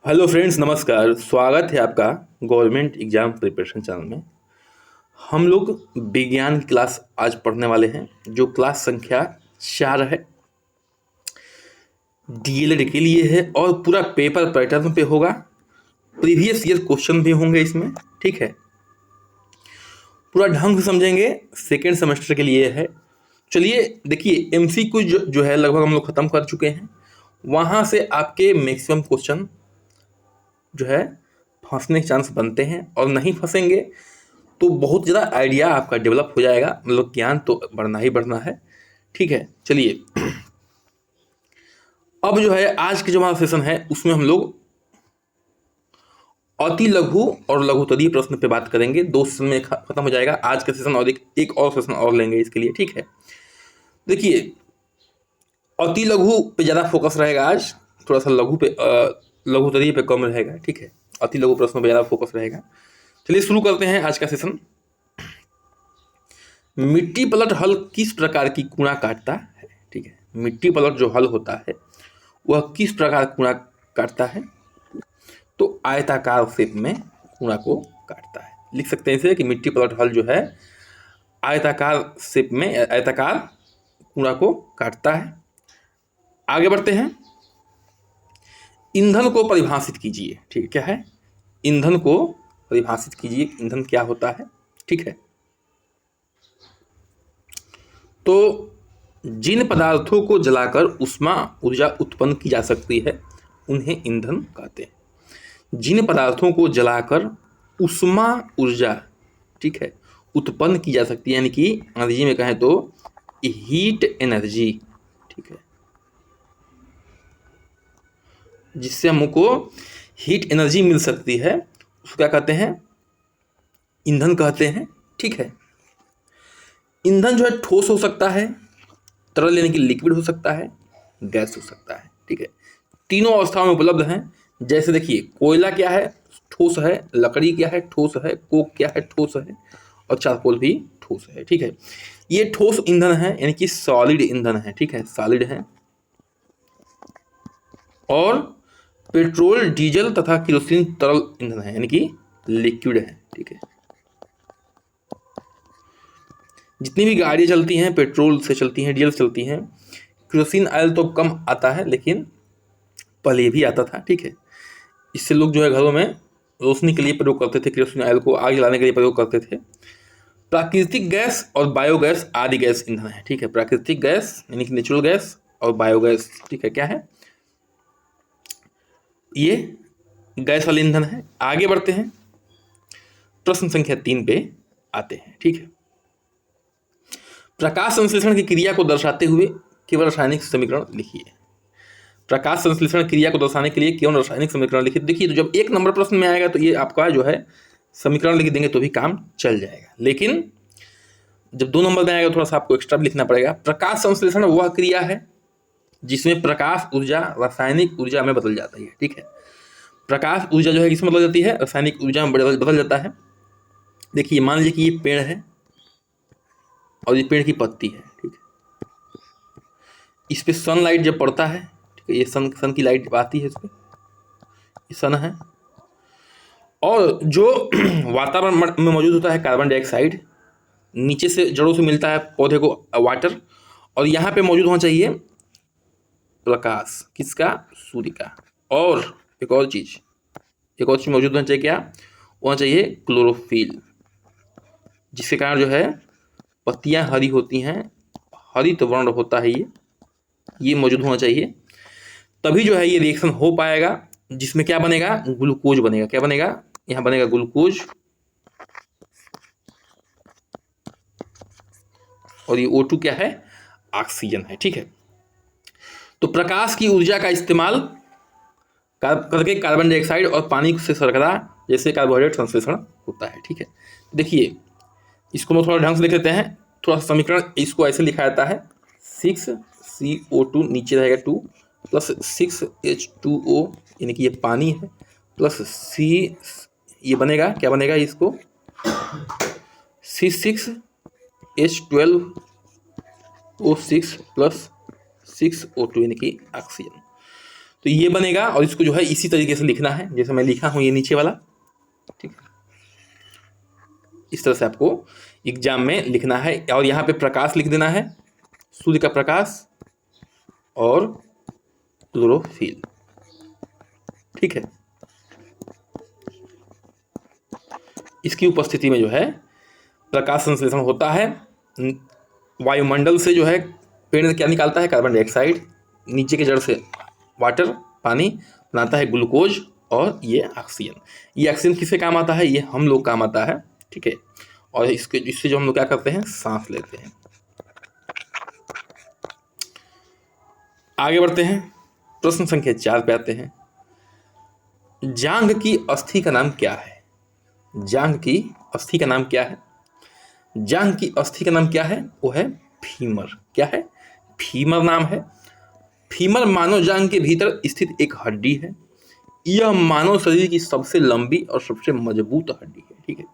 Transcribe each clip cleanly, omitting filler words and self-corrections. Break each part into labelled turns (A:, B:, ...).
A: Hello friends, नमस्कार। स्वागत है आपका गवर्नमेंट एग्जाम प्रिपरेशन चैनल में। हम लोग विज्ञान की क्लास आज पढ़ने वाले हैं, जो क्लास संख्या 4 है। डीएलएड के लिए है और पूरा पेपर पैटर्न पे होगा। प्रीवियस ईयर क्वेश्चन भी होंगे इसमें, ठीक है। पूरा ढंग से समझेंगे, सेकेंड सेमेस्टर के लिए है। चलिए देखिए, एमसीक्यू जो है लगभग हम लोग ख़त्म कर चुके हैं। वहाँ से आपके मैक्सिमम क्वेश्चन जो है फंसने के चांस बनते हैं, और नहीं फंसेंगे तो बहुत ज़्यादा आइडिया आपका डेवलप हो जाएगा। मतलब ज्ञान तो बढ़ना ही बढ़ना है, ठीक है। चलिए, अब जो है आज के जो हमारा सेशन है उसमें हम लोग अति लघु और लघुत्तरीय प्रश्न पे बात करेंगे। 2 सेशन में खत्म हो जाएगा आज का सेशन, और एक और सेशन और लेंगे इसके लिए, ठीक है। देखिए, अति लघु पे ज़्यादा फोकस रहेगा आज, थोड़ा सा लघु पे लघुत्तरीय पे कम रहेगा, ठीक है। अति लघु प्रश्नों पे ज़्यादा फोकस रहेगा। चलिए शुरू करते हैं आज का सेशन। मिट्टी पलट हल किस प्रकार की कूड़ा काटता है, ठीक है। मिट्टी पलट जो हल होता है वह किस प्रकार कूड़ा काटता है? तो आयताकार शेप में कूड़ा को काटता है। लिख सकते हैं इसे कि मिट्टी पलट हल जो है आयताकार शेप में आयताकार कूड़ा को काटता है। आगे बढ़ते हैं। ईंधन को परिभाषित कीजिए, ठीक है। क्या है? ईंधन को परिभाषित कीजिए। ईंधन क्या होता है, ठीक है। तो जिन पदार्थों को जलाकर ऊष्मा ऊर्जा उत्पन्न की जा सकती है उन्हें ईंधन कहते हैं। जिन पदार्थों को जलाकर ऊष्मा ऊर्जा, ठीक है, उत्पन्न की जा सकती है, यानी कि अंग्रेजी में कहें तो हीट एनर्जी, ठीक है, जिससे हमको हीट एनर्जी मिल सकती है, उसको क्या कहते हैं? ईंधन कहते हैं, ठीक है। ईंधन जो है ठोस हो सकता है, तरल यानी कि लिक्विड हो सकता है, गैस हो सकता है, ठीक है। तीनों अवस्थाओं में उपलब्ध हैं। जैसे देखिए, कोयला क्या है? ठोस है। लकड़ी क्या है? ठोस है। कोक क्या है? ठोस है। और चारकोल भी ठोस है, ठीक है। ये ठोस ईंधन है, यानी कि सॉलिड ईंधन है, ठीक है, सॉलिड है। और पेट्रोल, डीजल तथा केरोसिन तरल ईंधन है, यानी कि लिक्विड है, ठीक है। जितनी भी गाड़ियाँ चलती हैं पेट्रोल से चलती हैं, डीजल से चलती हैं। केरोसिन ऑयल तो कम आता है, लेकिन पहले भी आता था, ठीक है। इससे लोग जो है घरों में रोशनी के लिए प्रयोग करते थे, केरोसिन ऑयल को आग जलाने के लिए प्रयोग करते थे। प्राकृतिक गैस और बायोगैस आदि गैस ईंधन है, ठीक है। प्राकृतिक गैस यानी कि नेचुरल गैस, और बायोगैस, ठीक है, क्या है? ये गैस वाले ईंधन है। आगे बढ़ते हैं, प्रश्न संख्या 3 पे आते हैं, ठीक है। प्रकाश संश्लेषण की क्रिया को दर्शाते हुए केवल रासायनिक समीकरण लिखिए। प्रकाश संश्लेषण क्रिया को दर्शाने के लिए केवल रासायनिक समीकरण लिखिए। देखिए, तो जब 1 नंबर प्रश्न में आएगा तो ये आपका जो है समीकरण लिख देंगे तो भी काम चल जाएगा, लेकिन जब 2 नंबर में आएगा थोड़ा सा आपको एक्स्ट्रा भी लिखना पड़ेगा। प्रकाश संश्लेषण वह क्रिया है जिसमें प्रकाश ऊर्जा रासायनिक ऊर्जा में बदल जाती है, ठीक है। प्रकाश ऊर्जा जो है किसमें बदल जाती है? रासायनिक ऊर्जा में बदल जाता है। देखिए, मान लीजिए कि ये पेड़ है और ये पेड़ की पत्ती है, ठीक है। इस पे सनलाइट जब पड़ता है, ठीक है, ये सन की लाइट आती है, इस पर ये सन है। और जो वातावरण में मौजूद होता है कार्बन डाइऑक्साइड, नीचे से जड़ों से मिलता है पौधे को वाटर, और यहाँ पे मौजूद होना चाहिए प्रकाश, किसका? सूर्य का। और एक और चीज़ मौजूद होना चाहिए, क्या होना चाहिए? क्लोरोफिल, जिसके कारण जो है पत्तियाँ हरी होती हैं, हरित वर्ण होता है ये मौजूद होना चाहिए। तभी जो है ये रिएक्शन हो पाएगा, जिसमें क्या बनेगा? ग्लूकोज बनेगा। क्या बनेगा? यहाँ बनेगा ग्लूकोज, और ये O2 क्या है? ऑक्सीजन है, ठीक है। तो प्रकाश की ऊर्जा का इस्तेमाल करके कार्बन डाइऑक्साइड और पानी से शर्करा जैसे कार्बोहाइड्रेट संश्लेषण होता है, ठीक है। देखिए, इसको मैं थोड़ा ढंग से लिख लेते हैं। थोड़ा सा समीकरण इसको ऐसे लिखा जाता है, 6CO2 नीचे रहेगा 2 प्लस 6H2O, यानी कि ये पानी है, प्लस C, ये बनेगा, क्या बनेगा? इसको C6H12O6 प्लस 6O2, यानी कि ऑक्सीजन। तो ये बनेगा और इसको जो है इसी तरीके से लिखना है जैसे मैं लिखा हूँ ये नीचे वाला, ठीक है। इस तरह से आपको एग्जाम में लिखना है और यहाँ पे प्रकाश लिख देना है, सूर्य का प्रकाश और क्लोरोफिल, ठीक है। इसकी उपस्थिति में जो है प्रकाश संश्लेषण होता है, वायुमंडल से जो है पेड़ क्या निकालता है, कार्बन डाइऑक्साइड, नीचे के जड़ से वाटर पानी बनाता है ग्लूकोज, और ये ऑक्सीजन। ये ऑक्सीजन किसके काम आता है, ये हम लोग काम आता है, ठीक है। और इससे जो हम लोग क्या करते हैं, सांस लेते हैं। आगे बढ़ते हैं, प्रश्न संख्या 4 पे आते हैं। जांघ की अस्थि का नाम क्या है? जांघ की अस्थि का नाम क्या है? जांघ की अस्थि का नाम क्या है? वो है फीमर। क्या है? फीमर नाम है। फीमर मानव जांघ के भीतर स्थित एक हड्डी है। यह मानव शरीर की सबसे लंबी और सबसे मजबूत हड्डी है, ठीक है।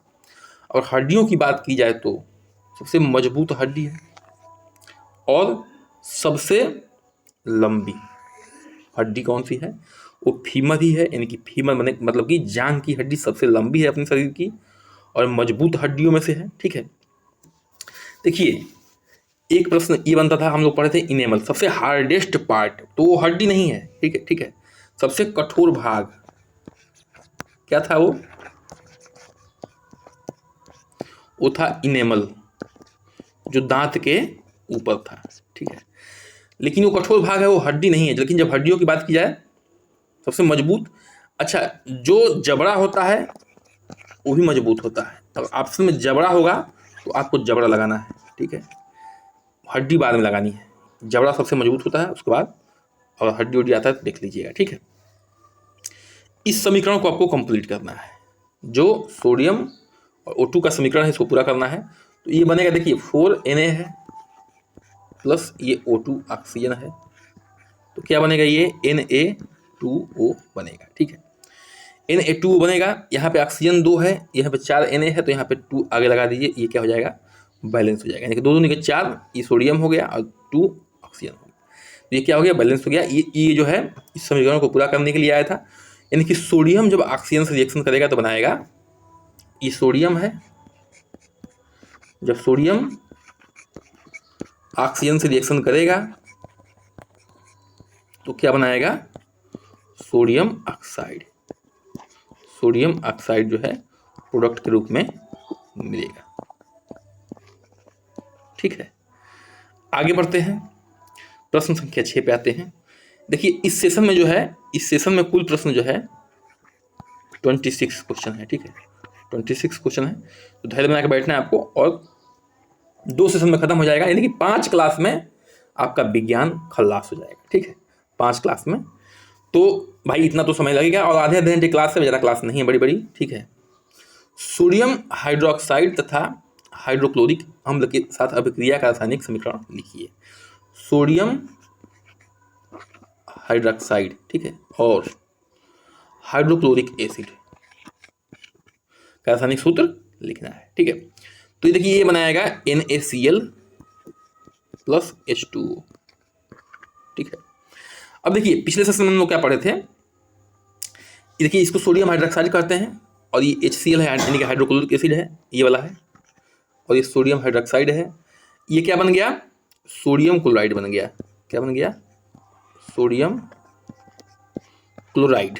A: और हड्डियों की बात की जाए तो सबसे मजबूत हड्डी है और सबसे लंबी हड्डी कौन सी है? वो फीमर ही है। यानी कि फीमर मतलब कि जांघ की हड्डी सबसे लंबी है अपने शरीर की और मजबूत हड्डियों में से है, ठीक है। देखिए, एक प्रश्न ये बनता था, हम लोग पढ़े थे इनेमल, सबसे हार्डेस्ट पार्ट, तो वो हड्डी नहीं है, ठीक है, ठीक है। सबसे कठोर भाग क्या था? वो था इनेमल, जो दांत के ऊपर था, ठीक है। लेकिन वो कठोर भाग है, वो हड्डी नहीं है। लेकिन जब हड्डियों की बात की जाए, सबसे मजबूत, अच्छा, जो जबड़ा होता है वो भी मजबूत होता है। तब ऑप्शन में जबड़ा होगा तो आपको जबड़ा लगाना है, ठीक है। हड्डी बाद में लगानी है, जबड़ा सबसे मजबूत होता है, उसके बाद और हड्डी उड्डी आता है तो देख लीजिएगा, ठीक है। इस समीकरण को आपको कंप्लीट करना है, जो सोडियम और O2 का समीकरण है, इसको पूरा करना है। तो ये बनेगा, देखिए 4Na है प्लस ये O2 ऑक्सीजन है, तो क्या बनेगा? ये Na2O बनेगा, ठीक है। Na2O बनेगा। यहाँ पे ऑक्सीजन 2 है, यहाँ पे 4 Na है, तो यहाँ पे 2 आगे लगा दीजिए, ये क्या हो जाएगा? बैलेंस हो जाएगा। यानी कि 2 2 के 4, ये सोडियम हो गया और 2 ऑक्सीजन हो गया, तो ये क्या हो गया? बैलेंस हो गया। ये जो है इस समीकरण को पूरा करने के लिए आया था। यानी कि सोडियम जब ऑक्सीजन से रिएक्शन करेगा तो बनाएगा, ये सोडियम है, जब सोडियम ऑक्सीजन से रिएक्शन करेगा तो क्या बनाएगा? Sodium oxide. सोडियम ऑक्साइड जो है प्रोडक्ट के रूप में मिलेगा, ठीक है। आगे बढ़ते हैं, प्रश्न संख्या 6 पे आते हैं। देखिए, इस सेशन में जो है, इस सेशन में कुल प्रश्न जो है 26 क्वेश्चन है, ठीक है। 26 क्वेश्चन है, तो धैर्य बना के बैठना है आपको, और 2 सेशन में खत्म हो जाएगा। यानी कि 5 क्लास में आपका विज्ञान खल्लास हो जाएगा, ठीक है, 5 क्लास में। तो भाई इतना तो समय लगेगा, और आधे घंटे क्लास से ज़्यादा क्लास नहीं है बड़ी बड़ी, ठीक है। सोडियम हाइड्रोक्साइड तथा हाइड्रोक्लोरिक अम्ल के साथ अभिक्रिया का रासायनिक समीकरण लिखिए। सोडियम हाइड्रोक्साइड, ठीक है, और हाइड्रोक्लोरिक एसिड का रासायनिक सूत्र लिखना है, ठीक है। तो ये देखिए, ये बनाएगा NaCl प्लस H2O, ठीक है। अब देखिए, पिछले सेशन में हम लोग क्या पढ़े थे, देखिए इसको सोडियम हाइड्रोक्साइड कहते हैं, और ये HCl है, यानी कि हाइड्रोक्लोरिक एसिड है, ये वाला है, और ये सोडियम हाइड्रोक्साइड है। ये क्या बन गया? सोडियम क्लोराइड बन गया। क्या बन गया? Sodium chloride.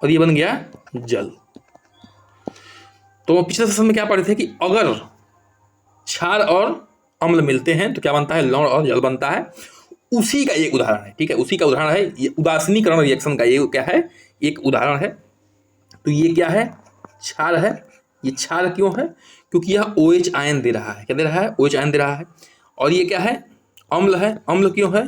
A: और ये बन गया जल। तो पिछले सेशन में क्या पढ़े थे कि अगर क्षार और अम्ल मिलते हैं तो क्या बनता है? लवण और जल बनता है। उसी का एक उदाहरण है, ठीक है, उसी का उदाहरण है ये उदासीनीकरण रिएक्शन का। ये क्या है? एक उदाहरण है। तो ये क्या है? क्षार है। ये क्षार क्यों है? क्योंकि यह OH आयन दे रहा है। क्या दे रहा है? OH आयन दे रहा है। और ये क्या है? अम्ल है। अम्ल क्यों है?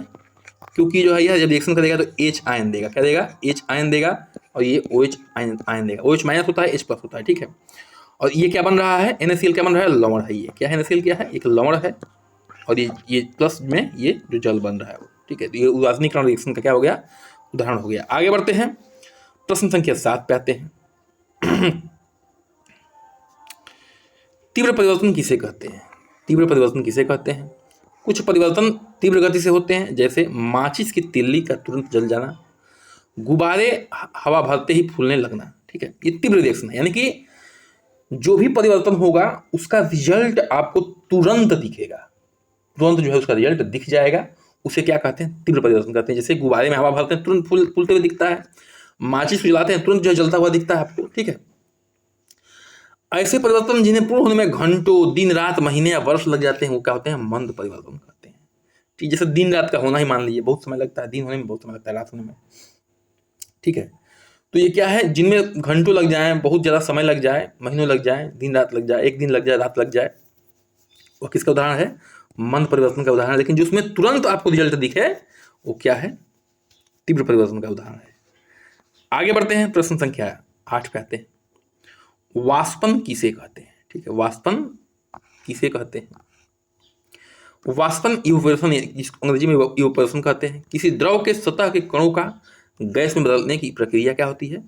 A: क्योंकि जो है यह जब रिएक्शन करेगा तो H आयन देगा। क्या देगा? H आयन देगा, और ये OH आयन देगा। OH माइनस होता है, H प्लस होता है, ठीक है। और ये क्या बन रहा है? NaCl क्या बन रहा है? लवण है। ये क्या है? NaCl क्या है? एक लवण है, और ये प्लस में ये जो जल बन रहा है वो, ठीक है। तो ये उदासीनीकरण रिएक्शन का क्या हो गया? उदाहरण हो गया। आगे बढ़ते हैं, प्रश्न संख्या 7 पे आते हैं। तीव्र परिवर्तन किसे कहते हैं? तीव्र परिवर्तन किसे कहते हैं? कुछ परिवर्तन तीव्र गति से होते हैं, जैसे माचिस की तिल्ली का तुरंत जल जाना, गुब्बारे हवा भरते ही फूलने लगना। ठीक है, ये तीव्र रिएक्शन है, यानी कि जो भी परिवर्तन होगा उसका रिजल्ट आपको तुरंत दिखेगा, तुरंत जो है उसका रिजल्ट दिख जाएगा। उसे क्या कहते हैं? तीव्र परिवर्तन कहते हैं। जैसे गुब्बारे में हवा भरते हैं तुरंत फूलते हुए दिखता है, माचिस को जलाते हैं तुरंत जो है जलता हुआ दिखता है आपको। ठीक है, ऐसे परिवर्तन जिन्हें पूर्ण होने में घंटों, दिन रात, महीने या वर्ष लग जाते हैं, वो क्या होते हैं? मंद परिवर्तन कहते हैं। ठीक, जैसे दिन रात का होना ही मान लीजिए बहुत समय लगता है, दिन होने में बहुत समय लगता है, रात होने में। ठीक है, तो ये क्या है? जिनमें घंटों लग जाए, बहुत ज़्यादा समय लग जाए, महीनों लग जाए, दिन रात लग जाए, एक दिन लग जाए, रात लग जाए, वो किसका उदाहरण है? मंद परिवर्तन का उदाहरण है। लेकिन जो उसमें तुरंत आपको रिजल्ट दिखे वो क्या है? तीव्र परिवर्तन का उदाहरण है। आगे बढ़ते हैं, प्रश्न संख्या 8 पे आते हैं। वाष्पन किसे कहते हैं? ठीक है, वाष्पन किसे कहते हैं? वाष्पन इवेपोरेशन, जिसको अंग्रेजी में इवेपोरेशन कहते हैं, किसी द्रव के सतह के कणों का गैस में बदलने की प्रक्रिया क्या होती है?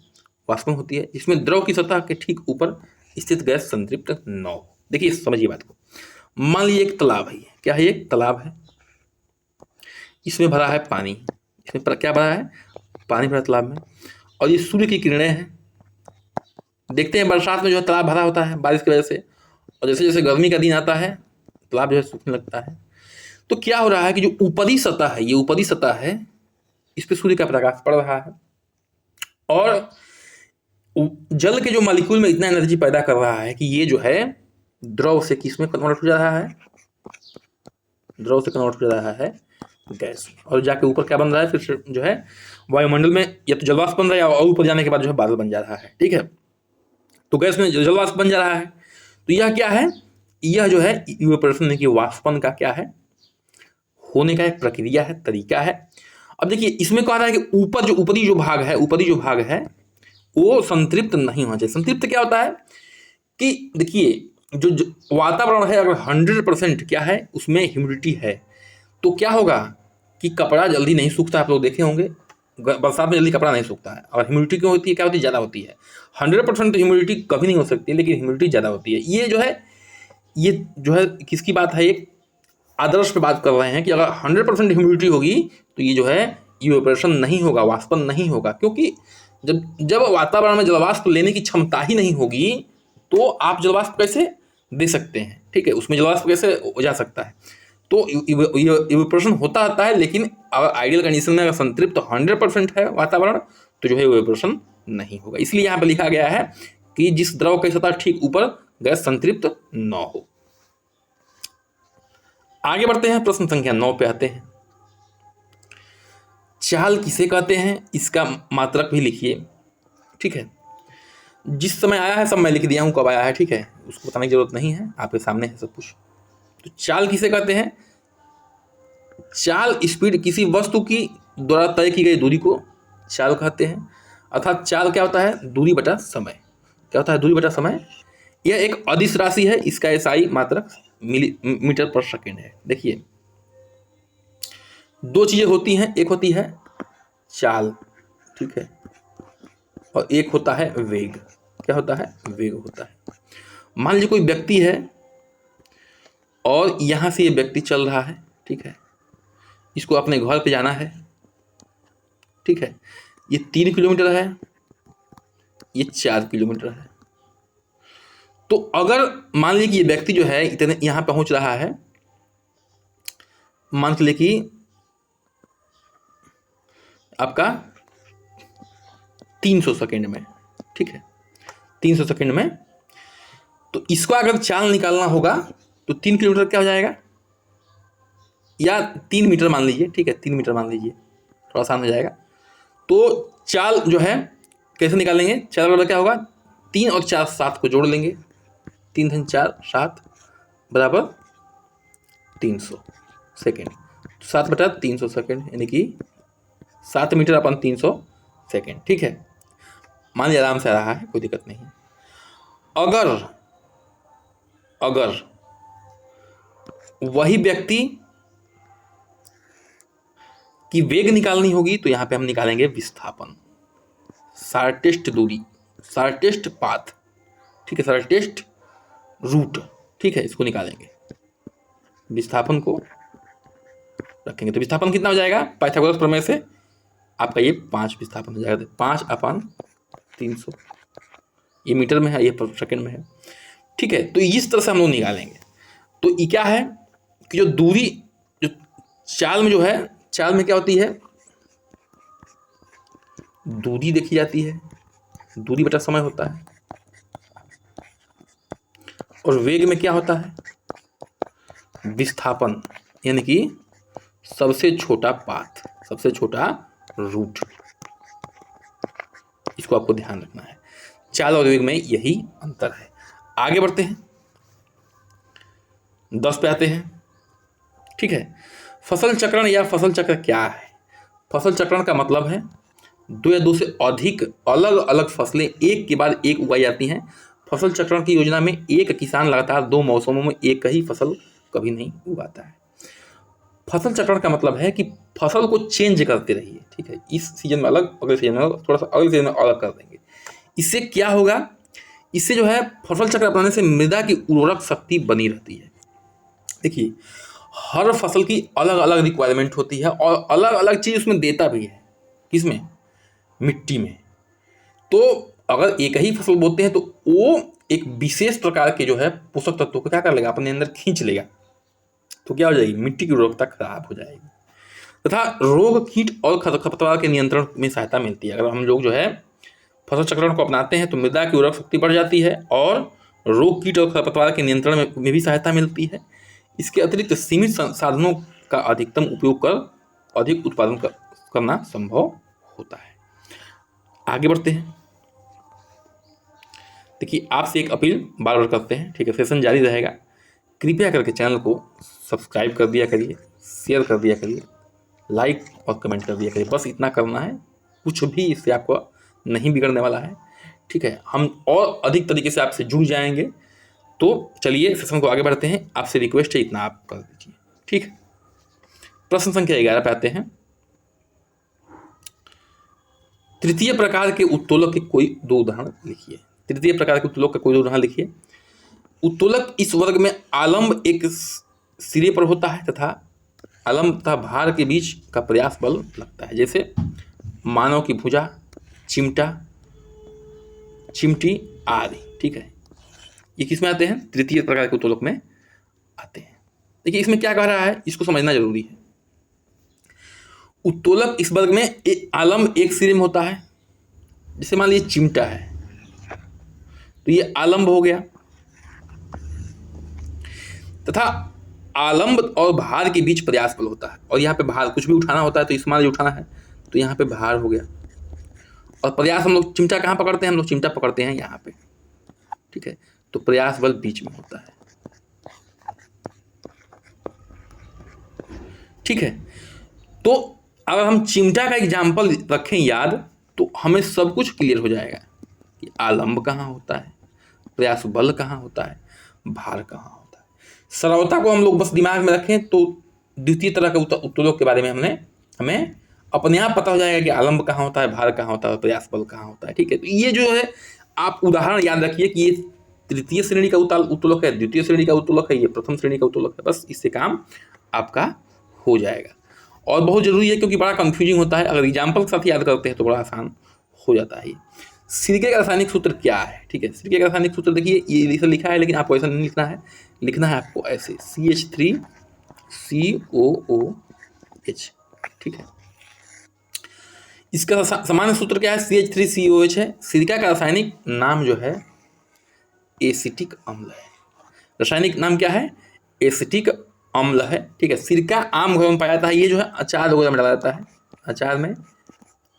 A: वाष्पन होती है, जिसमें द्रव की सतह के ठीक ऊपर स्थित गैस संतृप्त न हो। देखिए समझिए बात को, मान लीजिए एक तालाब है, क्या है? एक तालाब है, इसमें भरा है पानी, इसमें क्या भरा है? पानी भरा तालाब में, और ये सूर्य की किरणें हैं। देखते हैं बरसात में जो है तालाब भरा होता है बारिश की वजह से, और जैसे जैसे गर्मी का दिन आता है तालाब जो है सूखने लगता है। तो क्या हो रहा है कि जो ऊपरी सतह है, ये ऊपरी सतह है, इस पर सूर्य का प्रकाश पड़ रहा है, और जल के जो मॉलिक्यूल में इतना एनर्जी पैदा कर रहा है कि ये जो है द्रव से किस में कन्वर्ट हो जा रहा है? द्रव से कन्वर्ट हो जा रहा है गैस, और जाके ऊपर क्या बन रहा है? फिर जो है वायुमंडल में या तो जलवाष्प बन रहा है, या ऊपर जाने के बाद जो है बादल बन जा रहा है। ठीक है, तो गैस में जलवाष्प बन जा रहा है। तो यह क्या है? यह जो है इवेपोरेशन की वाष्पन का क्या है? होने का एक प्रक्रिया है, तरीका है। अब देखिए इसमें कह रहा है कि ऊपर जो ऊपरी जो भाग है वो संतृप्त नहीं होना चाहिए। संतृप्त क्या होता है कि देखिए जो वातावरण है अगर 100% क्या है उसमें ह्यूमिडिटी है, तो क्या होगा कि कपड़ा जल्दी नहीं सूखता। आप लोग देखे होंगे बरसात में जल्दी कपड़ा नहीं सूखता है, और ह्यूमिडिटी क्यों होती है? क्या होती है? ज़्यादा होती है। 100% ह्यूमिडिटी कभी नहीं हो सकती, लेकिन ह्यूमिडिटी ज़्यादा होती है। ये जो है किसकी बात है? एक आदर्श पे बात कर रहे हैं कि अगर 100% ह्यूमिडिटी होगी तो ये जो है इवेपोरेशन नहीं होगा, वाष्पन नहीं होगा, क्योंकि जब वातावरण में जलवाष्प लेने की क्षमता ही नहीं होगी तो आप जलवाष्प कैसे दे सकते हैं? ठीक है, उसमें जलवाष्प कैसे जा सकता है? तो इवेपोरेशन होता है, लेकिन अगर आइडियल कंडीशन में अगर संतृप्त 100% है वातावरण तो जो है इवेपोरेशन नहीं होगा। इसलिए यहाँ पर लिखा गया है कि जिस द्रव की सतह ठीक ऊपर गैस संतृप्त न हो। आगे बढ़ते हैं, प्रश्न संख्या 9 पे आते हैं। चाल किसे कहते हैं? इसका मात्रक भी लिखिए। ठीक है, जिस समय आया है सब मैं लिख दिया हूँ, कब आया है। ठीक है, उसको बताने की जरूरत नहीं है, आपके सामने है सब कुछ। तो चाल किसे कहते हैं? चाल स्पीड, किसी वस्तु की द्वारा तय की गई दूरी को चाल कहते हैं। अर्थात चाल क्या होता है? दूरी बटा समय। क्या होता है? दूरी बटा समय। यह एक अदिश राशि है, इसका एसआई मात्रक मीटर पर सेकेंड है। देखिए दो चीजें होती हैं, एक होती है चाल, ठीक है, और एक होता है वेग। क्या होता है? वेग होता है। मान लीजिए कोई व्यक्ति है और यहां से ये व्यक्ति चल रहा है, ठीक है, इसको अपने घर पे जाना है, ठीक है, ये 3 किलोमीटर है, ये 4 किलोमीटर है। तो अगर मान लीजिए कि ये व्यक्ति जो है इतने यहां पहुंच रहा है, मान के लिए कि आपका 300 सेकेंड में, ठीक है, 300 सेकेंड में, तो इसको अगर चाल निकालना होगा तो 3 किलोमीटर क्या हो जाएगा? या 3 मीटर मान लीजिए, ठीक है, 3 मीटर मान लीजिए, थोड़ा आसान हो जाएगा। तो चाल जो है कैसे निकालेंगे? चाल बराबर क्या होगा? 3 और 4 7 को जोड़ लेंगे, 3 3 4 7 बराबर 300 सेकेंड। 7/300 सेकेंड, यानी कि 7 मीटर अपन 300 सेकेंड, ठीक है। मान लीजिए आराम से आ रहा है, कोई दिक्कत नहीं है। अगर वही व्यक्ति की वेग निकालनी होगी तो यहां पे हम निकालेंगे विस्थापन, शॉर्टेस्ट दूरी, शॉर्टेस्ट पाथ, ठीक है, शॉर्टेस्ट रूट, ठीक है, इसको निकालेंगे विस्थापन को रखेंगे तो विस्थापन कितना हो जाएगा पाइथागोरस प्रमेय से आपका ये 5 विस्थापन हो जाएगा। 5/300 ये मीटर में है, ये पर सेकंड में है। ठीक है, तो इस तरह से हम लोग निकालेंगे। तो ये क्या है कि जो दूरी जो चाल में जो है, चाल में क्या होती है, दूरी देखी जाती है, दूरी बटा समय होता है, और वेग में क्या होता है विस्थापन, यानी कि सबसे छोटा पाथ, सबसे छोटा रूट। इसको आपको ध्यान रखना है। चाल और वेग में यही अंतर है। आगे बढ़ते हैं, 10 पे आते हैं। ठीक है, फसल चक्रण या फसल चक्र क्या है? फसल चक्रण का मतलब है 2 या 2 से अधिक अलग अलग फसलें एक के बाद एक उगाई जाती हैं। फसल चक्रण की योजना में एक किसान लगातार 2 मौसमों में एक ही फसल कभी नहीं उगाता है। फसल चक्रण का मतलब है कि फसल को चेंज करते रहिए। ठीक है, इस सीजन में अलग, अगले सीजन में अलग, थोड़ा सा अगले सीजन में अलग कर देंगे। इससे क्या होगा, इससे जो है फसल चक्र अपनाने से मृदा की उर्वरक शक्ति बनी रहती है। देखिए, हर फसल की अलग अलग रिक्वायरमेंट होती है और अलग अलग चीज़ उसमें देता भी है। किसमें? मिट्टी में। तो अगर एक ही फसल बोते हैं तो वो एक विशेष प्रकार के जो है पोषक तत्वों को क्या कर लेगा, अपने अंदर खींच लेगा। तो क्या हो जाएगी, मिट्टी की उर्वरकता खराब हो जाएगी तथा रोग, कीट और खरपतवार के नियंत्रण में सहायता मिलती है। अगर हम लोग जो है फसल चक्रण को अपनाते हैं तो मृदा की उर्वरक शक्ति बढ़ जाती है और रोग, कीट और खरपतवार के नियंत्रण में भी सहायता मिलती है। इसके अतिरिक्त सीमित संसाधनों का अधिकतम उपयोग कर अधिक उत्पादन करना संभव होता है। आगे बढ़ते हैं। देखिए, आपसे एक अपील बार बार करते हैं, ठीक है, सेशन जारी रहेगा। कृपया करके चैनल को सब्सक्राइब कर दिया करिए, शेयर कर दिया करिए, लाइक और कमेंट कर दिया करिए। बस इतना करना है, कुछ भी इससे आपको नहीं बिगड़ने वाला है। ठीक है, हम और अधिक तरीके से आपसे जुड़ जाएंगे। तो चलिए सेशन को आगे बढ़ते हैं। आपसे रिक्वेस्ट है, इतना आप कर दीजिए। ठीक है, प्रश्न संख्या 11 पे आते हैं। तृतीय प्रकार के उत्तोलक के कोई 2 उदाहरण लिखिए। तृतीय प्रकार के उत्तोलक का कोई 2 उदाहरण लिखिए। उत्तोलक इस वर्ग में आलंब एक सिरे पर होता है तथा आलंब तथा भार के बीच का प्रयास बल लगता है, जैसे मानव की भुजा, चिमटा, चिमटी आदि। ठीक है, ये किस में आते हैं? तृतीय प्रकार के उत्तोलक में आते हैं। देखिए, इसमें क्या कह रहा है, इसको समझना जरूरी है। उत्तोलक इस वर्ग में आलंब एक सिरे में होता है। जैसे मान लीजिए चिमटा है तो ये आलंब हो गया, तथा आलंब और भार के बीच प्रयास बल होता है। और यहाँ पे भार कुछ भी उठाना होता है तो इसमें उठाना है तो यहाँ पे भार हो गया। और प्रयास हम लोग चिमटा कहाँ पकड़ते हैं? हम लोग चिमटा पकड़ते हैं यहाँ पे। ठीक है, तो प्रयास बल बीच में होता है। ठीक है, तो अगर हम चिमटा का एग्जाम्पल रखें याद, तो हमें सब कुछ क्लियर हो जाएगा कि आलंब कहाँ होता है, प्रयास बल कहाँ होता है, भार कहाँ होता है। सरलता को हम लोग बस दिमाग में रखें तो द्वितीय तरह के उत्तोलक के बारे में हमें अपने आप पता हो जाएगा कि आलंब कहाँ होता है, भार कहाँ होता है, प्रयास बल कहाँ होता है। ठीक है, तो ये जो है आप उदाहरण याद रखिए कि ये तृतीय श्रेणी का उत्तोलक है, द्वितीय श्रेणी का उत्तोलक है, ये प्रथम श्रेणी का उत्तोलक है। बस इससे काम आपका हो जाएगा। और बहुत जरूरी है क्योंकि बड़ा कंफ्यूजिंग होता है। अगर एग्जाम्पल के साथ याद करते हैं तो बड़ा आसान हो जाता है। सिरके का रासायनिक सूत्र क्या है? ठीक है, सिरके का रासायनिक सूत्र देखिए, ये इसे लिखा है लेकिन आपको ऐसा नहीं लिखना है, लिखना है आपको ऐसे CH3COOH। ठीक है, इसका सामान्य सूत्र क्या है? CH3COH है। सिरका का रासायनिक नाम जो है एसिटिक अम्ल है। रासायनिक नाम क्या है? एसिटिक अम्ल है। ठीक है, सिरका आम घरों में पाया जाता है। ये जो है अचार वगैरह में डाला जाता है, अचार में,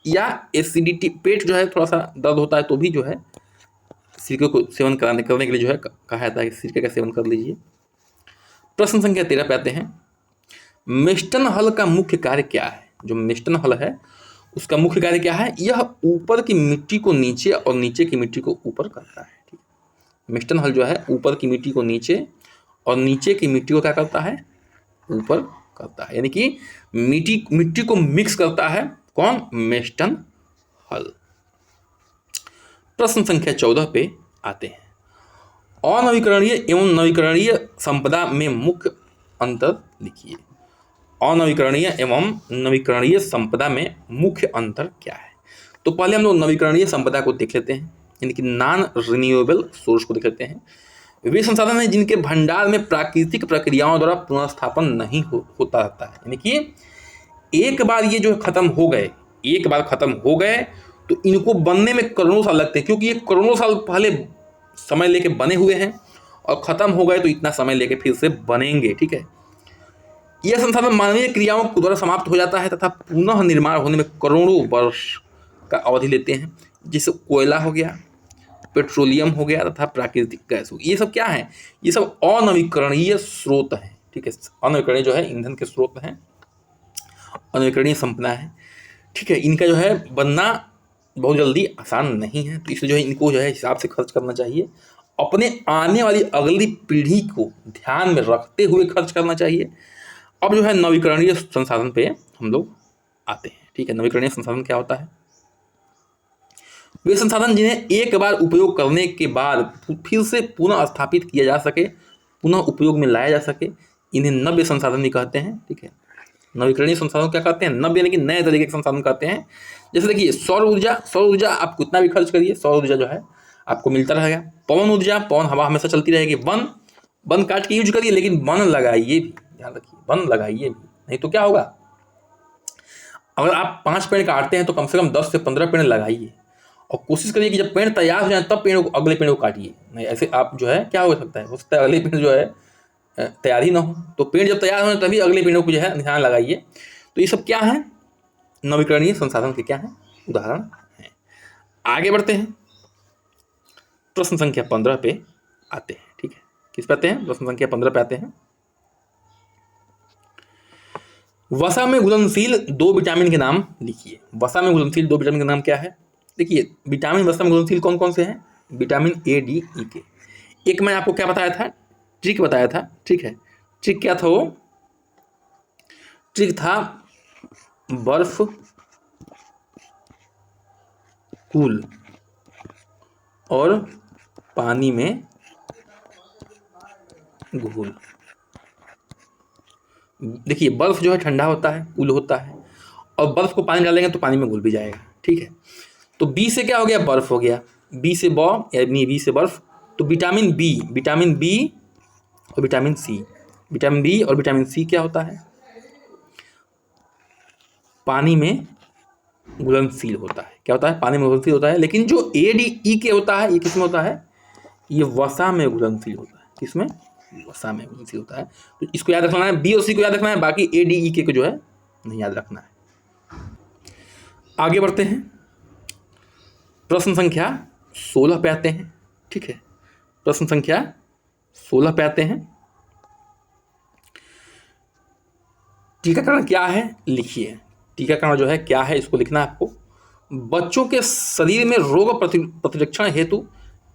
A: या एसिडिटी, पेट जो है थोड़ा सा दर्द होता है तो भी जो है सिरके को सेवन करने के लिए जो है कहा जाता है कि सिरके का सेवन कर लीजिए। प्रश्न संख्या 13 पे आते हैं। मेस्टन हल का मुख्य कार्य क्या है? जो मेस्टन हल है उसका मुख्य कार्य क्या है? यह ऊपर की मिट्टी को नीचे और नीचे की मिट्टी को ऊपर करता है। ठीक, मेस्टन हल जो है ऊपर की मिट्टी को नीचे और नीचे की मिट्टी को क्या करता है? ऊपर करता है, यानी कि मिट्टी को मिक्स करता है। कौन? मेस्टन हल। प्रश्न संख्या 14 पे आते हैं। अनवीकरणीय एवं नवीकरणीय संपदा में मुख्य अंतर लिखिए। अनवीकरणीय एवं नवीकरणीय संपदा में मुख्य अंतर क्या है। तो पहले हम लोग नवीकरणीय संपदा को देख लेते हैं, यानी कि नॉन रिन्यूएबल सोर्स को देख लेते हैं। वे संसाधन हैं जिनके भंडार में प्राकृतिक प्रक्रियाओं द्वारा पुनर्स्थापन नहीं होता रहता है, यानी कि एक बार ये जो खत्म हो गए, एक बार खत्म हो गए तो इनको बनने में करोड़ों साल लगते हैं, क्योंकि ये करोड़ों साल पहले समय लेके बने हुए हैं और खत्म हो गए तो इतना समय लेके फिर से बनेंगे। ठीक है, यह संसाधन मानवीय क्रियाओं के द्वारा समाप्त हो जाता है तथा पुनः निर्माण होने में करोड़ों वर्ष का अवधि लेते हैं, जैसे कोयला हो गया, पेट्रोलियम हो गया तथा प्राकृतिक गैस हो गया। ये सब क्या है, ये सब अनवीकरणीय स्रोत हैं। ठीक है, अनवीकरणीय जो है ईंधन के स्रोत हैं, अनवीकरणीय संपदा है। ठीक है, इनका जो है बनना बहुत जल्दी आसान नहीं है, तो इसलिए जो है इनको जो है हिसाब से खर्च करना चाहिए, अपने आने वाली अगली पीढ़ी को ध्यान में रखते हुए खर्च करना चाहिए। अब जो है नवीकरणीय संसाधन पे हम लोग आते हैं। ठीक है, नवीकरणीय संसाधन क्या होता है? वे संसाधन जिन्हें एक बार उपयोग करने के बाद फिर से पुनः स्थापित किया जा सके, पुनः उपयोग में लाया जा सके, इन्हें नव्य संसाधन भी कहते हैं। ठीक है, नवीकरणीय संसाधन क्या कहते हैं? नव्य यानी कि नए तरीके के संसाधन कहते हैं। जैसे देखिए सौर ऊर्जा आप कितना भी खर्च करिए, सौर ऊर्जा जो है आपको मिलता रहेगा। पवन ऊर्जा, पवन हवा हमेशा चलती रहेगी। वन काट के यूज करिए, लेकिन वन लगाइए भी, ध्यान रखिए, वन लगाइए भी, नहीं तो क्या होगा, अगर आप 5 पेड़ काटते हैं तो कम से कम 10 से 15 पेड़ लगाइए, और कोशिश करिए कि जब पेड़ तैयार हो जाए तब अगले पेड़ को काटिए। नहीं ऐसे आप जो है क्या हो सकता है अगले पेड़ जो है तैयार ही ना हो, तो पेड़ जब तैयार हो तभी अगले पेड़ों को जो है ध्यान लगाइए। तो ये सब क्या है, नवीकरणीय संसाधन के क्या है, उदाहरण है। आगे बढ़ते हैं, प्रश्न संख्या 15 पे आते हैं। ठीक है, किस पे आते हैं? प्रश्न संख्या 15 पे आते हैं। वसा में घुलनशील 2 विटामिन के नाम लिखिए। वसा में घुलनशील 2 विटामिन के नाम क्या है? देखिए विटामिन वसा में घुलनशील कौन कौन से हैं? विटामिन ए, डी, ई के। एक मैं आपको क्या बताया था, ट्रिक बताया था। ठीक है, ट्रिक क्या था वो? ट्रिक था बर्फ कूल और पानी में घुल। देखिए बर्फ जो है ठंडा होता है, कूल होता है, और बर्फ को पानी डालेंगे तो पानी में घुल भी जाएगा। ठीक है, तो बी से क्या हो गया, बर्फ हो गया, बी से यानी बी से बर्फ, तो विटामिन बी और विटामिन सी, विटामिन बी और विटामिन सी क्या होता है, पानी में घुलनशील होता है। क्या होता है? पानी में घुलनशील होता है। लेकिन जो ए, डी, ई के होता है, ये किसमें होता है? ये वसा में घुलनशील होता है। किसमें? वसा में घुलनशील होता है। तो इसको याद रखना है, बी और सी को याद रखना है, बाकी ए, डी, ई के को जो है नहीं याद रखना है। आगे बढ़ते हैं, प्रश्न संख्या 16 पे आते हैं। ठीक है, प्रश्न संख्या 16 पे आते हैं। टीकाकरण क्या है लिखिए। टीकाकरण जो है क्या है, इसको लिखना है आपको। बच्चों के शरीर में रोग प्रतिरक्षण हेतु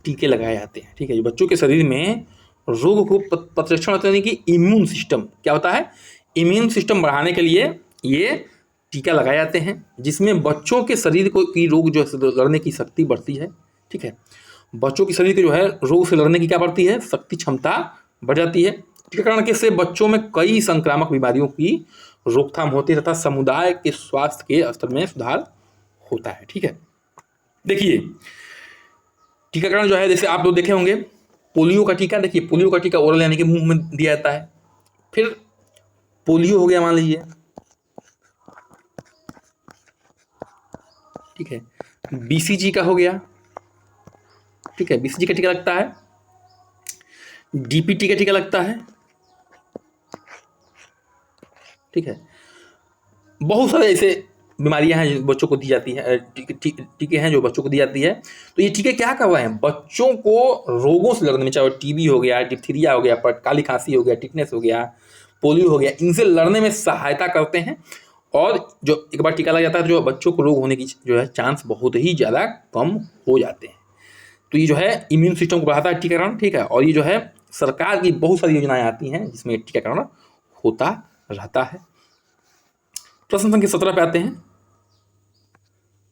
A: टीके लगाए जाते हैं। ठीक है, बच्चों के शरीर में रोग को प्रतिरक्षण होता है कि इम्यून सिस्टम क्या होता है, इम्यून सिस्टम बढ़ाने के लिए ये टीका लगाए जाते हैं, जिसमें बच्चों के शरीर को की रोग जो है लड़ने की शक्ति बढ़ती है। ठीक है, बच्चों के शरीर के जो है रोग से लड़ने की क्या बढ़ती है, शक्ति क्षमता बढ़ जाती है। टीकाकरण के से बच्चों में कई संक्रामक बीमारियों की रोकथाम होती है तथा समुदाय के स्वास्थ्य के स्तर में सुधार होता है। ठीक है, देखिए टीकाकरण जो है, जैसे आप लोग देखे होंगे पोलियो का टीका। देखिए पोलियो का टीका ओरल यानी कि मुंह में दिया जाता है। फिर पोलियो हो गया मान लीजिए, ठीक है, बीसीजी का हो गया। ठीक है, बीसीजी का टीका लगता है, डीपीटी का टीका लगता है। ठीक है, बहुत सारे ऐसे बीमारियां हैं जो बच्चों को दी जाती है, टीके हैं जो बच्चों को दी जाती है। तो ये टीके क्या कर रहे हैं, बच्चों को रोगों से लड़ने में, चाहे टीबी हो गया, डिप्थीरिया हो गया, काली खांसी हो गया, टिटनेस हो गया, पोलियो हो गया, इनसे लड़ने में सहायता करते हैं। और जो एक बार टीका लग जाता है जो बच्चों को रोग होने की जो है चांस बहुत ही ज़्यादा कम हो जाते हैं। तो ये जो है इम्यून सिस्टम को बढ़ाता है टीकाकरण। ठीक है, और ये जो है सरकार की बहुत सारी योजनाएं आती हैं जिसमें टीकाकरण होता रहता है। प्रश्न संख्या 17 पे आते हैं।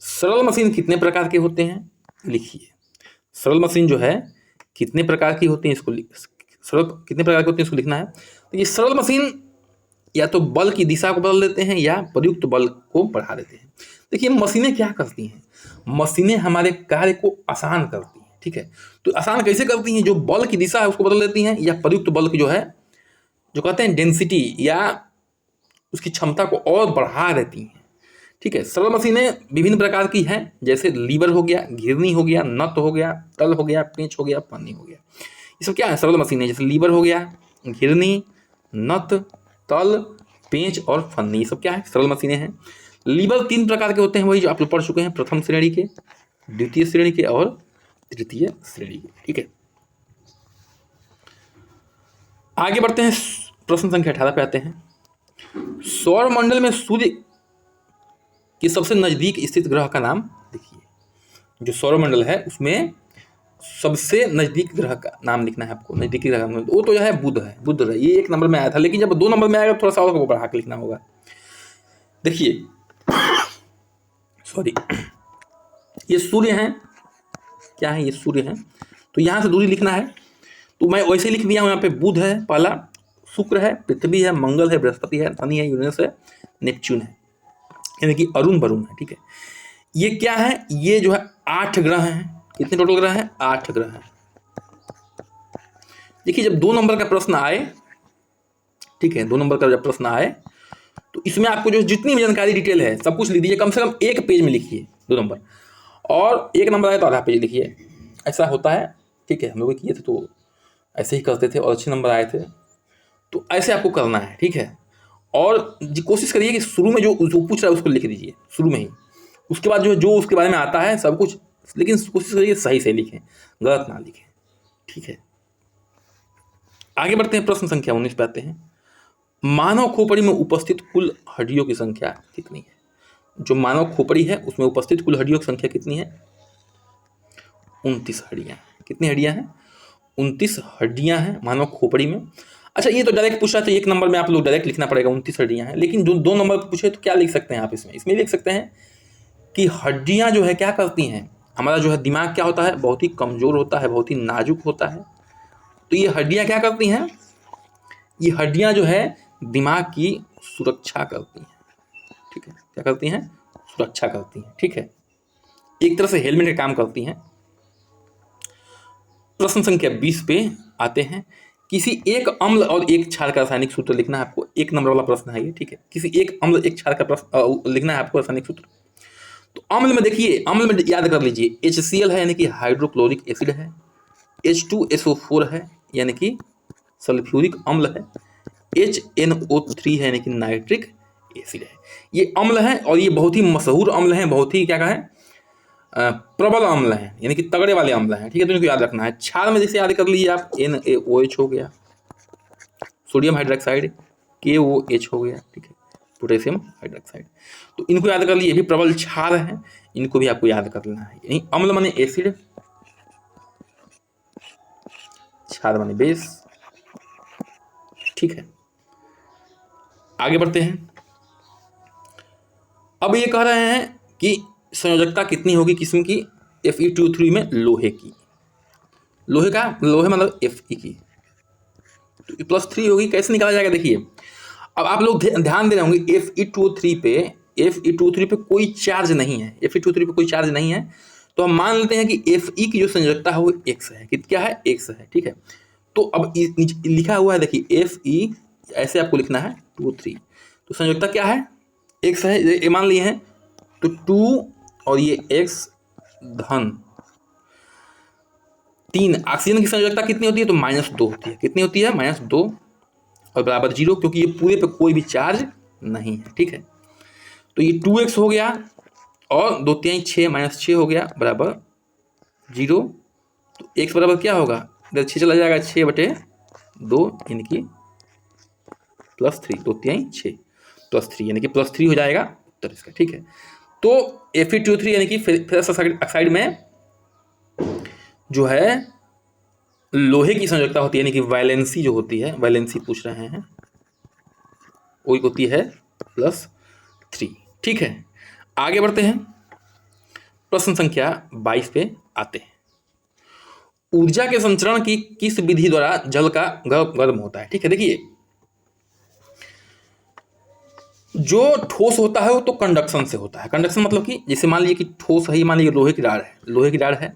A: सरल मशीन कितने प्रकार के होते हैं लिखिए। सरल मशीन जो है कितने प्रकार की होती है, इसको सरल कितने प्रकार की होती है इसको लिखना है। तो ये सरल मशीन या तो बल की दिशा को बदल देते हैं या प्रयुक्त बल को बढ़ा देते हैं। देखिए मशीनें क्या करती हैं, मशीनें हमारे कार्य को आसान करती हैं, ठीक है। तो आसान कैसे करती हैं, जो बल की दिशा है उसको बदल देती हैं या प्रयुक्त बल की जो है, जो कहते हैं डेंसिटी या उसकी क्षमता को और बढ़ा देती हैं, ठीक है। सरल मशीनें विभिन्न प्रकार की हैं, जैसे लीवर हो गया, घिरनी हो गया, नट हो गया, तल हो गया, पेंच हो गया, पन्नी हो गया। ये सब क्या है, सरल मशीनें, जैसे लीवर हो गया, घिरनी, नट, तल, पेंच और फन्नी, ये सब क्या है, सरल मशीनें हैं। लीवर 3 प्रकार के होते हैं, वही जो आप लोग पढ़ चुके हैं, प्रथम श्रेणी के, द्वितीय श्रेणी के और तृतीय श्रेणी के, ठीक है। आगे बढ़ते हैं, प्रश्न संख्या 18 पे आते हैं। सौर मंडल में सूर्य के सबसे नजदीक स्थित ग्रह का नाम लिखिए। जो सौर मंडल है उसमें सबसे नजदीक ग्रह का नाम लिखना है आपको। नजदीकी ग्रह वो तो जो है बुध है, बुध है, ये 1 नंबर में आया था, लेकिन जब 2 नंबर में आएगा थोड़ा सा और बढ़ा के लिखना होगा। देखिए सॉरी, ये सूर्य है, क्या है, ये सूर्य है, तो यहाँ से दूरी लिखना है, तो मैं वैसे लिख दिया हूँ। यहाँ पे बुध है पहला, शुक्र है, पृथ्वी है, मंगल है, बृहस्पति है, शनि है, यूरेनस है, नेपच्यून है, यानी कि अरुण वरुण है, ठीक है। ये क्या है, ये जो है 8 ग्रह हैं। कितने टोटल ग्रह हैं, 8 ग्रह हैं। देखिए जब 2 नंबर का प्रश्न आए, ठीक है, 2 नंबर का जब प्रश्न आए तो इसमें आपको जो जितनी भी जानकारी डिटेल है सब कुछ लिख दीजिए, कम से कम 1 पेज में लिखिए 2 नंबर, और 1 नंबर आए तो आधा पेज लिखिए, ऐसा होता है, ठीक है। हम लोग किए थे तो ऐसे ही करते थे और अच्छे नंबर आए थे, तो ऐसे आपको करना है, ठीक है। और कोशिश करिए कि शुरू में जो पूछ रहा है उसको लिख दीजिए शुरू में ही, उसके बाद जो उसके बारे में आता है सब कुछ, लेकिन कोशिश करिए सही से लिखें, गलत ना लिखें, ठीक है। आगे बढ़ते हैं, प्रश्न संख्या 19 पे आते हैं। मानव खोपड़ी में उपस्थित कुल हड्डियों की संख्या कितनी है। जो मानव खोपड़ी है उसमें उपस्थित कुल हड्डियों की संख्या कितनी है, 29 हड्डियां। कितनी हड्डियां हैं, 29 हड्डियां हैं मानव खोपड़ी में। अच्छा ये तो डायरेक्ट पूछा था, 1 नंबर में आप लोग डायरेक्ट लिखना पड़ेगा 29 हड्डियां हैं, लेकिन जो 2 नंबर पर पूछे तो क्या लिख सकते हैं आप, इसमें लिख सकते हैं कि हड्डियां जो है क्या करती हैं, हमारा जो है दिमाग क्या होता है, बहुत ही कमजोर होता है, बहुत ही नाजुक होता है, तो ये हड्डियां क्या करती हैं, ये हड्डियां जो है दिमाग की सुरक्षा करती हैं, ठीक है। क्या करती हैं, सुरक्षा करती हैं, ठीक है, एक तरह से हेलमेट का काम करती हैं। प्रश्न संख्या 20 पे आते हैं। किसी एक अम्ल और एक क्षार का रासायनिक सूत्र लिखना है आपको, 1 नंबर वाला प्रश्न है ये, ठीक है। किसी एक अम्ल एक क्षार का प्रश्न लिखना है आपको, रासायनिक सूत्र। तो अम्ल में देखिए, अम्ल में याद कर लीजिए, HCl है यानी कि हाइड्रोक्लोरिक एसिड है, H2SO4 है यानी कि सल्फ्यूरिक अम्ल है, HNO3 है यानी कि नाइट्रिक एसिड है। ये अम्ल है और ये बहुत ही मशहूर अम्ल है, बहुत ही क्या कहें प्रबल अम्ल है, यानी कि तगड़े वाले अम्ल हैं, ठीक है। तो इनको याद रखना है। क्षार में जैसे याद कर लीजिए आप, NaOH हो गया, सोडियम हाइड्रोक्साइड KOH हो गया, ठीक है, पोटेशियम हाइड्रोक्साइड, तो इनको याद कर लीजिए, ये भी प्रबल क्षार है, इनको भी आपको याद कर लेना है। यानी अम्ल माने एसिड, क्षार माने बेस, ठीक है। आगे बढ़ते हैं। अब ये कह रहे हैं कि संयोजकता कितनी होगी किस्म की, Fe2O3 में लोहे की, लोहे मतलब Fe की, तो +3 होगी। कैसे निकाला जाएगा, देखिए अब आप लोग ध्यान दे रहे होंगे, Fe2O3 पे कोई चार्ज नहीं है, Fe2O3 पे कोई चार्ज नहीं है, तो हम मान लेते हैं कि Fe की जो संयोजकता है वो X है, क्या है, X है, ठीक है। तो अब लिखा हुआ है, देखिए Fe ऐसे आपको लिखना है 2O3, तो संयोजकता क्या है, X है, ये मान लिए हैं, तो 2 और ये X धन 3। ऑक्सीजन की संयोजकता कितनी होती है, तो -2 होती है। कितनी होती है, -2 और बराबर 0, क्योंकि ये पूरे पे कोई भी चार्ज नहीं है, ठीक है। तो ये 2x हो गया और 2 3 6 -6 हो गया बराबर 0, तो x बराबर क्या होगा, इधर 6 चला जाएगा, 6/2 यानी कि +3, 2 3 6 +3 यानी कि +3 हो जाएगा उत्तर इसका, ठीक है। तो Fe2O3 यानी कि फेरस ऑक्साइड में जो है लोहे की संयोजकता होती है, यानी कि वैलेंसी जो होती है, वैलेंसी पूछ रहे हैं, वो होती है +3, ठीक है। आगे बढ़ते हैं, प्रश्न संख्या 22 पे आते हैं। ऊर्जा के संचरण की किस विधि द्वारा जल का गर्म होता है, ठीक है। देखिए जो ठोस होता है वो तो कंडक्शन से होता है। कंडक्शन मतलब कि जैसे मान लीजिए कि ठोस है, मान लीजिए लोहे की राड है, लोहे की राड है,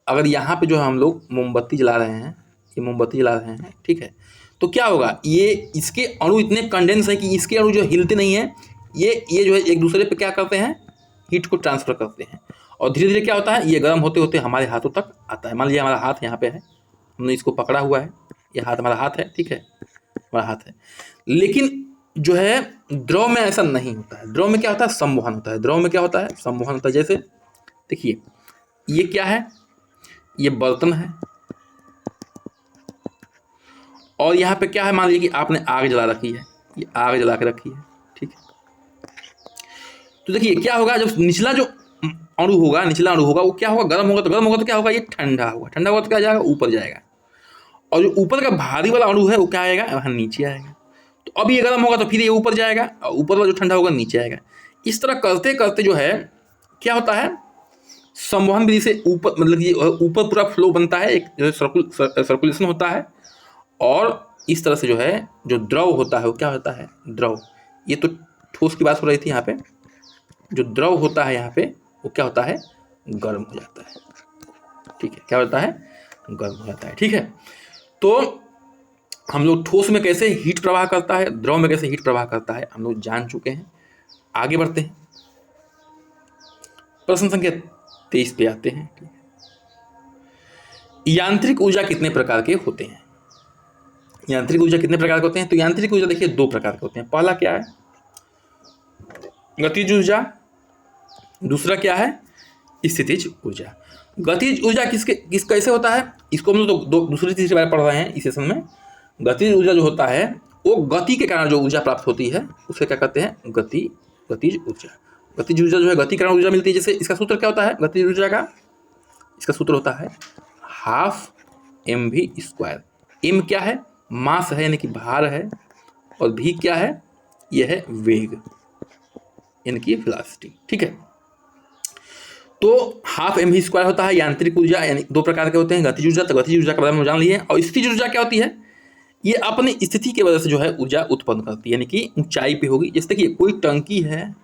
A: अगर यहाँ पे जो है हम लोग मोमबत्ती जला रहे हैं, ये मोमबत्ती जला रहे हैं, ठीक है, तो क्या होगा, ये इसके अणु इतने कंडेंस है कि इसके अणु जो हिलते नहीं है, ये जो है एक दूसरे पे क्या करते हैं, हीट को ट्रांसफर करते हैं, और धीरे धीरे क्या होता है, ये गर्म होते होते हमारे हाथों तक आता है। मान लीजिए हमारा हाथ यहाँ पे है, हमने इसको पकड़ा हुआ है, ये हाथ हमारा हाथ है, ठीक है, हमारा हाथ है, लेकिन जो है द्रव में ऐसा नहीं होता है। द्रव में क्या होता है, संवहन होता है। द्रव में क्या होता है, संवहन होता है। जैसे देखिए ये क्या है, ये बर्तन है, और यहाँ पे क्या है, मान लीजिए कि आपने आग जला रखी है, ये आग जला के रखी है, ठीक है, तो देखिए क्या होगा, जब निचला जो अणु होगा, निचला अणु होगा, वो क्या होगा, गर्म होगा, तो गर्म होगा तो क्या होगा, ये ठंडा होगा, ठंडा होगा तो क्या जाएगा, ऊपर जाएगा, और जो ऊपर का भारी वाला अणु है वो क्या आएगा, वहाँ नीचे आएगा। तो अब ये गर्म होगा तो फिर ये ऊपर जाएगा, और ऊपर वाला जो ठंडा होगा नीचे आएगा। इस तरह करते करते जो है क्या होता है, संवहन विधि से ऊपर, मतलब कि ऊपर पूरा फ्लो बनता है, एक जो है सर्कुलेशन होता है, और इस तरह से जो है जो द्रव होता है वो क्या होता है, द्रव। ये तो ठोस की बात हो रही थी, यहाँ पे जो द्रव होता है यहाँ पे वो क्या होता है, गर्म हो जाता है, ठीक है, क्या होता है, गर्म हो जाता है, ठीक है। तो हम लोग ठोस में कैसे हीट प्रवाह करता है, द्रव में कैसे हीट प्रवाह करता है, हम लोग जान चुके हैं। आगे बढ़ते हैं, प्रश्न संख्या 23 पे आते हैं। यांत्रिक ऊर्जा कितने प्रकार के होते हैं, यांत्रिक ऊर्जा कितने प्रकार के होते हैं, तो यांत्रिक ऊर्जा देखिए दो प्रकार के होते हैं। पहला क्या है, गतिज ऊर्जा, दूसरा क्या है, स्थितिज ऊर्जा। गतिज ऊर्जा किस कैसे होता है, इसको हम लोग तो दूसरी तीसरी बार पढ़ रहे हैं इस सेशन में। गतिज ऊर्जा जो होता है वो गति के कारण जो ऊर्जा प्राप्त होती है उसे क्या कहते हैं, गतिज ऊर्जा। गतिज ऊर्जा जो है गति के कारण ऊर्जा मिलती है। जैसे इसका सूत्र क्या होता है गतिज ऊर्जा का, इसका सूत्र होता है 12mv²। m क्या है, मास है यानी कि भार है, और v क्या है, यह है वेग यानी कि वेलोसिटी, ठीक है। तो 12mv² होता है यांत्रिक ऊर्जा, यानी दो प्रकार के होते हैं, गतिज ऊर्जा, तो गतिज ऊर्जा के बारे में जान लिए। और स्थितिज ऊर्जा क्या होती है, ये अपनी स्थिति की वजह से जो है ऊर्जा उत्पन्न करती है, यानी कि ऊंचाई पे होगी। जैसे कि कोई टंकी है,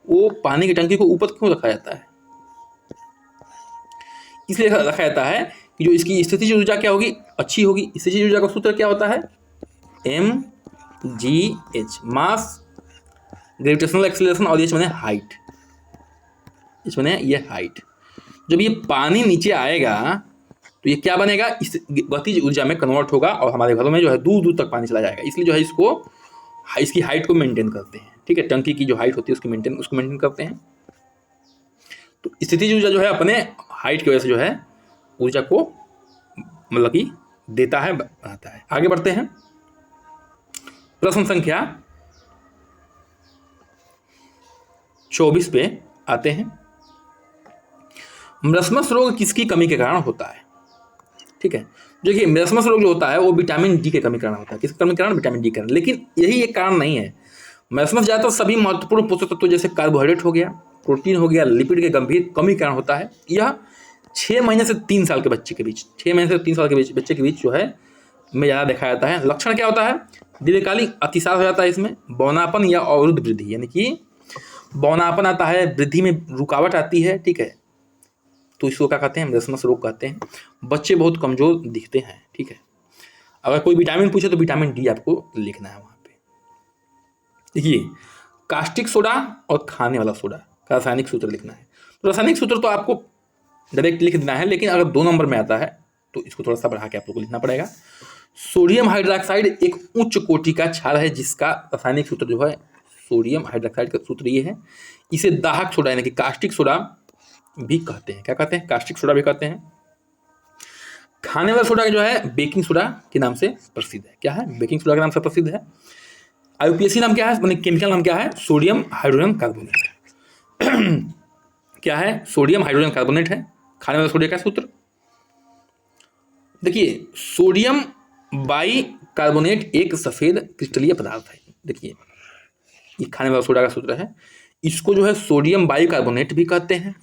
A: वो पानी की टंकी को ऊपर क्यों रखा जाता है, इसलिए रखा जाता है कि जो इसकी स्थितिज ऊर्जा क्या होगी, अच्छी होगी। स्थितिज ऊर्जा का सूत्र क्या होता है, mgh, मास, ग्रेविटेशनल एक्सीलरेशन, और ये हाइट, इसमें ये हाइट। जब ये पानी नीचे आएगा तो ये क्या बनेगा, इस गतिज ऊर्जा में कन्वर्ट होगा, और हमारे घरों में जो है दूर दूर तक पानी चला जाएगा। इसलिए जो है इसकी हाइट को मेंटेन करते हैं, ठीक है, टंकी की जो हाइट होती है उसको मेंटेन करते हैं। तो स्थितिज ऊर्जा जो है अपने हाइट की वजह से जो है ऊर्जा को मतलब कि देता है, बढ़ाता है। आगे बढ़ते हैं, प्रश्न संख्या 24 पे आते हैं। मरस्मस रोग किसकी कमी के कारण होता है, ठीक है। देखिए मरस्मस रोग जो होता है वो विटामिन डी के कमी के कारण होता है। किसके कमी के कारण, विटामिन डी के कारण। लेकिन यही एक कारण नहीं है, मरस्मस ज़्यादातर सभी महत्वपूर्ण पोषक तत्व जैसे कार्बोहाइड्रेट हो गया, प्रोटीन हो गया, लिपिड के गंभीर कमी के कारण होता है। यह 6 महीने से 3 साल के बच्चे के बीच, 6 महीने से 3 साल के बीच बच्चे के बीच जो है में ज़्यादा देखा जाता है। लक्षण क्या होता है, दीर्घकालिक अतिसार हो जाता है, इसमें बौनापन या अवरुद्ध वृद्धि, यानी कि बौनापन आता है, वृद्धि में रुकावट आती है, ठीक है, तो इसको क्या कहते हैं, मरस्मस रोग कहते हैं। बच्चे बहुत कमजोर दिखते हैं, ठीक है। अगर कोई विटामिन पूछे तो विटामिन डी आपको लिखना है वहाँ पे। देखिए कास्टिक सोडा और खाने वाला सोडा का रासायनिक सूत्र लिखना है। तो रासायनिक सूत्र तो आपको डायरेक्ट लिख देना है, लेकिन अगर 2 नंबर में आता है तो इसको थोड़ा सा बढ़ा के आप लोग को लिखना पड़ेगा। सोडियम हाइड्रोक्साइड एक उच्च कोटि का क्षार है जिसका रासायनिक सूत्र जो है, सोडियम हाइड्रोक्साइड का सूत्र ये है। इसे दाहक सोडा यानी कि कास्टिक सोडा भी कहते हैं। क्या कहते हैं, कास्टिक सोडा भी कहते हैं। खाने वाला सोडा जो है बेकिंग सोडा के नाम से प्रसिद्ध है। क्या है, बेकिंग सोडा के नाम से प्रसिद्ध है। आईयूपीएसी नाम क्या है, मतलब केमिकल नाम क्या है, सोडियम हाइड्रोजन कार्बोनेट। क्या है, सोडियम हाइड्रोजन कार्बोनेट है खाने वाला सोडियम का सूत्र। देखिए सोडियम बाई कार्बोनेट एक सफेद क्रिस्टलीय पदार्थ है। देखिए ये खाने वाला सोडा का सूत्र है। इसको जो है सोडियम बाई कार्बोनेट भी कहते हैं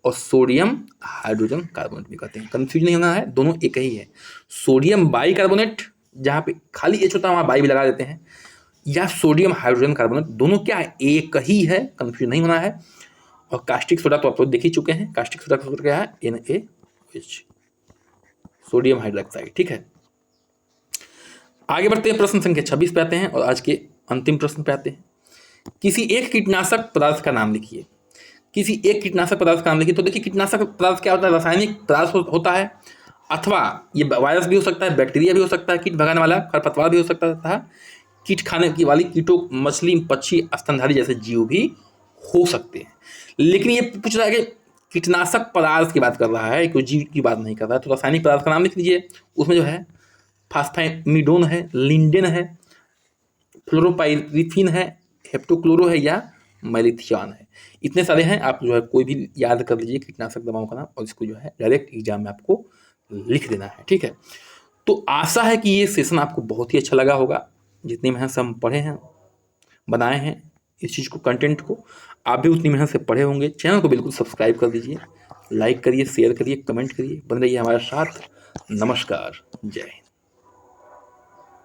A: और सोडियम हाइड्रोजन कार्बोनेट भी कहते हैं। कंफ्यूज नहीं होना है, दोनों एक ही है। सोडियम बाई कार्बोनेट, जहाँ पे खाली एच होता है वहाँ बाई भी लगा देते हैं। या सोडियम हाइड्रोजन कार्बोनेट, दोनों क्या है, एक ही है, कंफ्यूज नहीं होना है। और कास्टिक सोडा तो आप लोग देख ही चुके हैं, कास्टिक सोडा का सूत्र क्या है, NaOH, सोडियम हाइड्रोक्साइड। ठीक है, आगे बढ़ते हैं, प्रश्न संख्या 26 पे आते हैं और आज के अंतिम प्रश्न पे आते हैं। किसी एक कीटनाशक पदार्थ का नाम लिखिए। किसी एक कीटनाशक पदार्थ का नाम लिखिए। तो देखिए कीटनाशक पदार्थ क्या होता है, रासायनिक पदार्थ होता है, अथवा ये वायरस भी हो सकता है, बैक्टीरिया भी हो सकता है, कीट भगाने वाला खरपतवार भी हो सकता है, कीट खाने की वाली कीटों, मछली, पक्षी, स्तनधारी जैसे जीव भी हो सकते हैं। लेकिन ये पूछ रहा है कि कीटनाशक पदार्थ की बात कर रहा है, कोई जीव की बात नहीं कर रहा है। तो रासायनिक पदार्थ का नाम लिख लीजिए। उसमें जो है फास्फाइमिडोन है, लिंडेन है, फ्लोरोपाइरिफिन है, हेप्टोक्लोरो है या मैलिथियान है। इतने सारे हैं, आप जो है कोई भी याद कर लीजिए कीटनाशक दवाओं का नाम और इसको जो है डायरेक्ट एग्जाम में आपको लिख देना है। ठीक है, तो आशा है कि ये सेशन आपको बहुत ही अच्छा लगा होगा। जितनी मेहनत से हम पढ़े हैं, बनाए हैं इस चीज़ को, कंटेंट को, आप भी उतनी मेहनत से पढ़े होंगे। चैनल को बिल्कुल सब्सक्राइब कर दीजिए, लाइक करिए, शेयर करिए, कमेंट करिए, बन रहिए हमारे साथ। नमस्कार, जय हिंद।